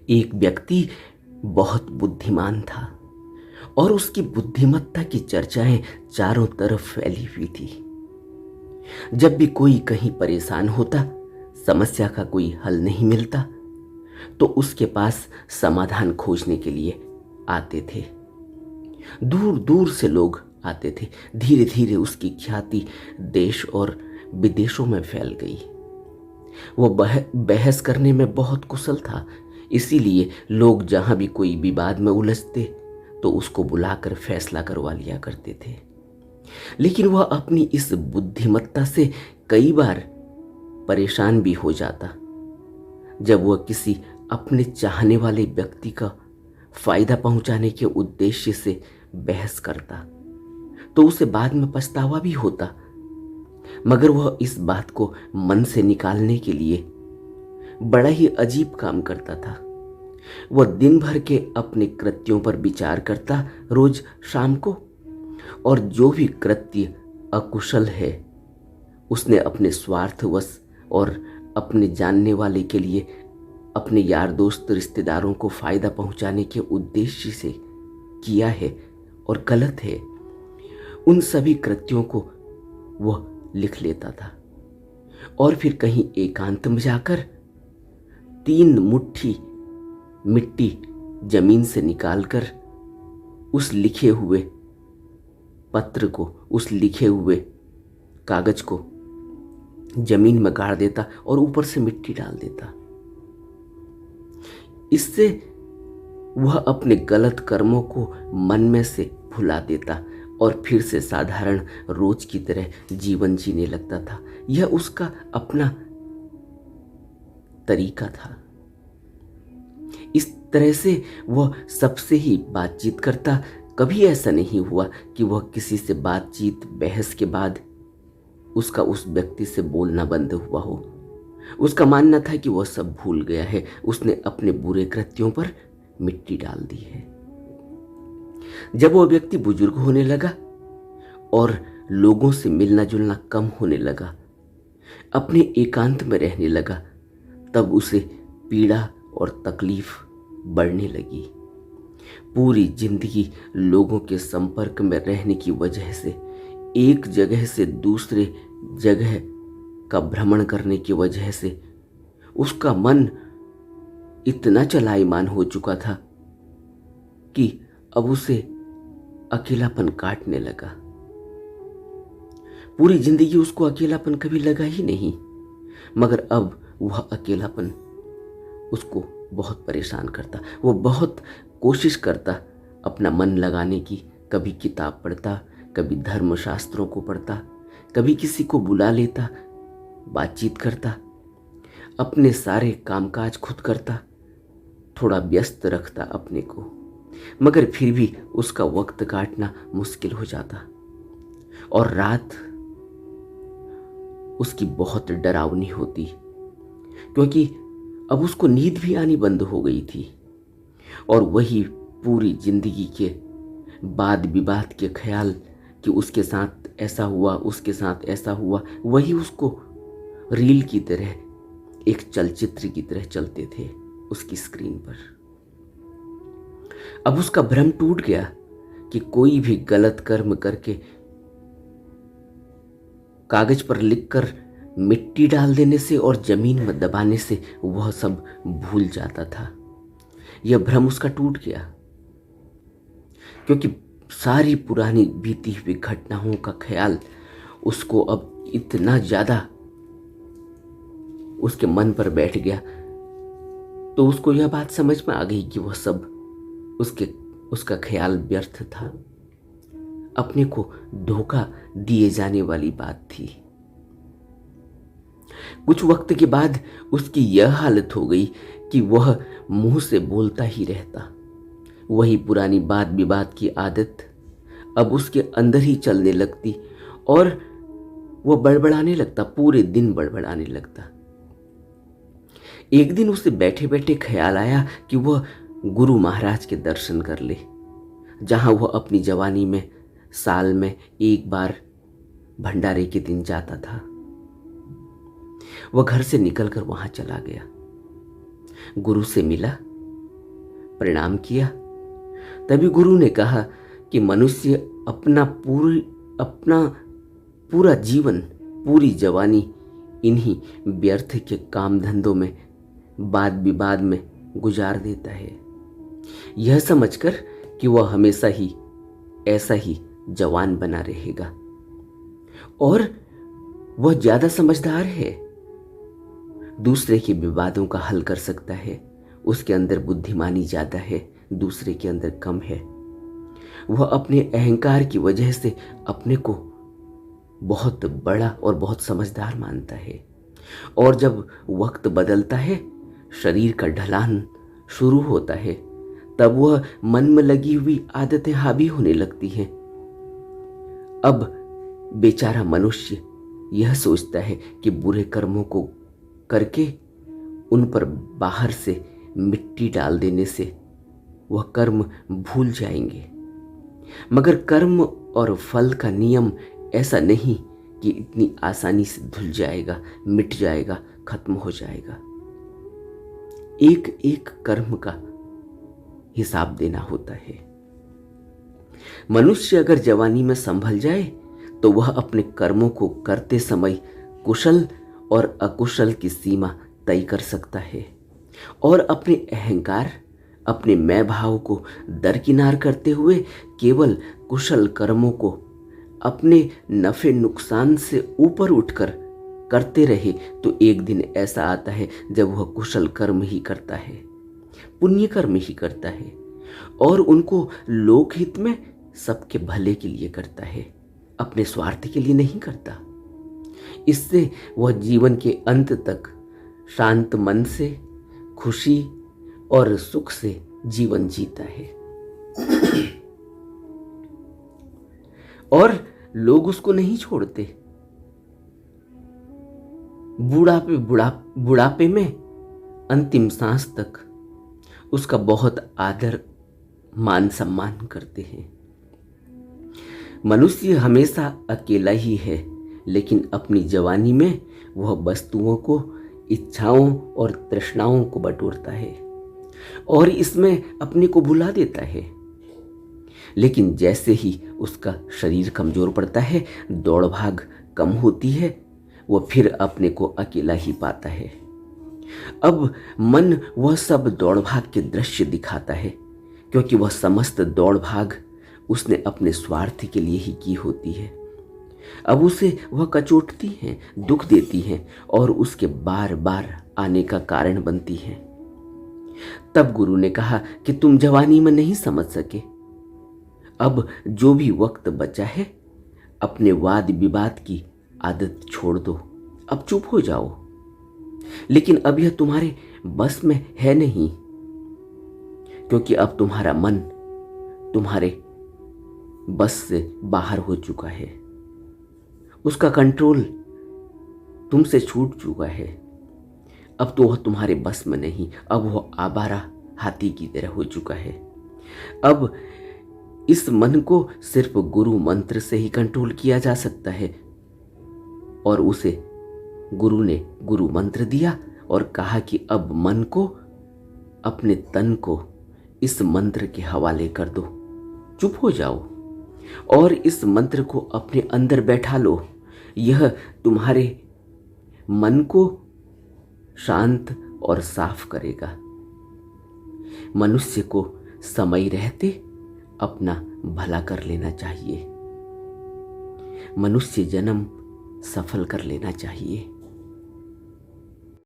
एक व्यक्ति बहुत बुद्धिमान था और उसकी बुद्धिमत्ता की चर्चाएं चारों तरफ फैली हुई थी। जब भी कोई कहीं परेशान होता, समस्या का कोई हल नहीं मिलता, तो उसके पास समाधान खोजने के लिए आते थे। दूर दूर से लोग आते थे। धीरे धीरे उसकी ख्याति देश और विदेशों में फैल गई। वो बहस करने में बहुत कुशल था, इसीलिए लोग जहां भी कोई विवाद में उलझते तो उसको बुलाकर फैसला करवा लिया करते थे। लेकिन वह अपनी इस बुद्धिमत्ता से कई बार परेशान भी हो जाता। जब वह किसी अपने चाहने वाले व्यक्ति का फायदा पहुंचाने के उद्देश्य से बहस करता तो उसे बाद में पछतावा भी होता, मगर वह इस बात को मन से निकालने के लिए बड़ा ही अजीब काम करता था। वह दिन भर के अपने कृत्यों पर विचार करता रोज शाम को, और जो भी कृत्य अकुशल है उसने अपने स्वार्थवश और अपने जानने वाले के लिए, अपने यार दोस्त रिश्तेदारों को फायदा पहुंचाने के उद्देश्य से किया है और गलत है, उन सभी कृत्यों को वह लिख लेता था और फिर कहीं एकांत में जाकर 3 मुट्ठी मिट्टी जमीन से निकालकर उस लिखे हुए पत्र को, उस लिखे हुए कागज को जमीन में गाड़ देता और ऊपर से मिट्टी डाल देता। इससे वह अपने गलत कर्मों को मन में से भुला देता और फिर से साधारण रोज की तरह जीवन जीने लगता था। यह उसका अपना तरीका था। इस तरह से वह सबसे ही बातचीत करता। कभी ऐसा नहीं हुआ कि वह किसी से बातचीत बहस के बाद उसका उस व्यक्ति से बोलना बंद हुआ हो। उसका मानना था कि वह सब भूल गया है, उसने अपने बुरे कृत्यों पर मिट्टी डाल दी है। जब वह व्यक्ति बुजुर्ग होने लगा और लोगों से मिलना जुलना कम होने लगा, अपने एकांत में रहने लगा, तब उसे पीड़ा और तकलीफ बढ़ने लगी। पूरी जिंदगी लोगों के संपर्क में रहने की वजह से, एक जगह से दूसरे जगह का भ्रमण करने की वजह से उसका मन इतना चलायमान हो चुका था कि अब उसे अकेलापन काटने लगा। पूरी जिंदगी उसको अकेलापन कभी लगा ही नहीं, मगर अब वह अकेलापन उसको बहुत परेशान करता। वो बहुत कोशिश करता अपना मन लगाने की। कभी किताब पढ़ता, कभी धर्मशास्त्रों को पढ़ता, कभी किसी को बुला लेता, बातचीत करता, अपने सारे कामकाज खुद करता, थोड़ा व्यस्त रखता अपने को, मगर फिर भी उसका वक्त काटना मुश्किल हो जाता। और रात उसकी बहुत डरावनी होती, क्योंकि अब उसको नींद भी आनी बंद हो गई थी और वही पूरी जिंदगी के वाद विवाद के ख्याल कि उसके साथ ऐसा हुआ, उसके साथ ऐसा हुआ, वही उसको रील की तरह, एक चलचित्र की तरह चलते थे उसकी स्क्रीन पर। अब उसका भ्रम टूट गया कि कोई भी गलत कर्म करके कागज पर लिखकर मिट्टी डाल देने से और जमीन में दबाने से वह सब भूल जाता था। यह भ्रम उसका टूट गया, क्योंकि सारी पुरानी बीती हुई घटनाओं का ख्याल उसको अब इतना ज्यादा उसके मन पर बैठ गया, तो उसको यह बात समझ में आ गई कि वह सब उसका ख्याल व्यर्थ था, अपने को धोखा दिए जाने वाली बात थी। कुछ वक्त के बाद उसकी यह हालत हो गई कि वह मुंह से बोलता ही रहता। वही पुरानी बात विवाद की आदत अब उसके अंदर ही चलने लगती और वह बड़बड़ाने लगता, पूरे दिन बड़बड़ाने लगता। एक दिन उसे बैठे बैठे ख्याल आया कि वह गुरु महाराज के दर्शन कर ले, जहां वह अपनी जवानी में साल में एक बार भंडारे के दिन जाता था। वह घर से निकलकर वहां चला गया, गुरु से मिला प्रणाम किया। तभी गुरु ने कहा कि मनुष्य अपना पूरा जीवन, पूरी जवानी इन्हीं व्यर्थ के काम धंधों में, वाद विवाद में गुजार देता है, यह समझकर कि वह हमेशा ही ऐसा ही जवान बना रहेगा। और वह ज्यादा समझदार है, दूसरे के विवादों का हल कर सकता है, उसके अंदर बुद्धिमानी ज्यादा है, दूसरे के अंदर कम है। वह अपने अहंकार की वजह से अपने को बहुत बड़ा और बहुत समझदार मानता है। और जब वक्त बदलता है, शरीर का ढलान शुरू होता है, तब वह मन में लगी हुई आदतें हावी होने लगती हैं। अब बेचारा मनुष्य यह सोचता है कि बुरे कर्मों को करके उन पर बाहर से मिट्टी डाल देने से वह कर्म भूल जाएंगे। मगर कर्म और फल का नियम ऐसा नहीं कि इतनी आसानी से धुल जाएगा, मिट जाएगा, खत्म हो जाएगा। एक एक कर्म का हिसाब देना होता है। मनुष्य अगर जवानी में संभल जाए तो वह अपने कर्मों को करते समय कुशल और अकुशल की सीमा तय कर सकता है और अपने अहंकार, अपने मैं भाव को दरकिनार करते हुए केवल कुशल कर्मों को अपने नफे नुकसान से ऊपर उठकर करते रहे तो एक दिन ऐसा आता है जब वह कुशल कर्म ही करता है, पुण्य कर्म ही करता है और उनको लोकहित में सबके भले के लिए करता है, अपने स्वार्थ के लिए नहीं करता। इससे वह जीवन के अंत तक शांत मन से, खुशी और सुख से जीवन जीता है और लोग उसको नहीं छोड़ते। बुढ़ापे में अंतिम सांस तक उसका बहुत आदर मान सम्मान करते हैं। मनुष्य हमेशा अकेला ही है, लेकिन अपनी जवानी में वह वस्तुओं को, इच्छाओं और तृष्णाओं को बटोरता है और इसमें अपने को भुला देता है। लेकिन जैसे ही उसका शरीर कमजोर पड़ता है, दौड़ भाग कम होती है, वह फिर अपने को अकेला ही पाता है। अब मन वह सब दौड़ भाग के दृश्य दिखाता है, क्योंकि वह समस्त दौड़ भाग उसने अपने स्वार्थ के लिए ही की होती है। अब उसे वह कचोटती हैं, दुख देती हैं और उसके बार बार आने का कारण बनती हैं। तब गुरु ने कहा कि तुम जवानी में नहीं समझ सके, अब जो भी वक्त बचा है अपने वाद विवाद की आदत छोड़ दो, अब चुप हो जाओ। लेकिन अब यह तुम्हारे बस में है नहीं, क्योंकि अब तुम्हारा मन तुम्हारे बस से बाहर हो चुका है, उसका कंट्रोल तुमसे छूट चुका है। अब तो वह तुम्हारे बस में नहीं, अब वह आवारा हाथी की तरह हो चुका है। अब इस मन को सिर्फ गुरु मंत्र से ही कंट्रोल किया जा सकता है। और उसे गुरु ने गुरु मंत्र दिया और कहा कि अब मन को, अपने तन को इस मंत्र के हवाले कर दो, चुप हो जाओ और इस मंत्र को अपने अंदर बैठा लो। यह तुम्हारे मन को शांत और साफ करेगा। मनुष्य को समय रहते अपना भला कर लेना चाहिए, मनुष्य जन्म सफल कर लेना चाहिए।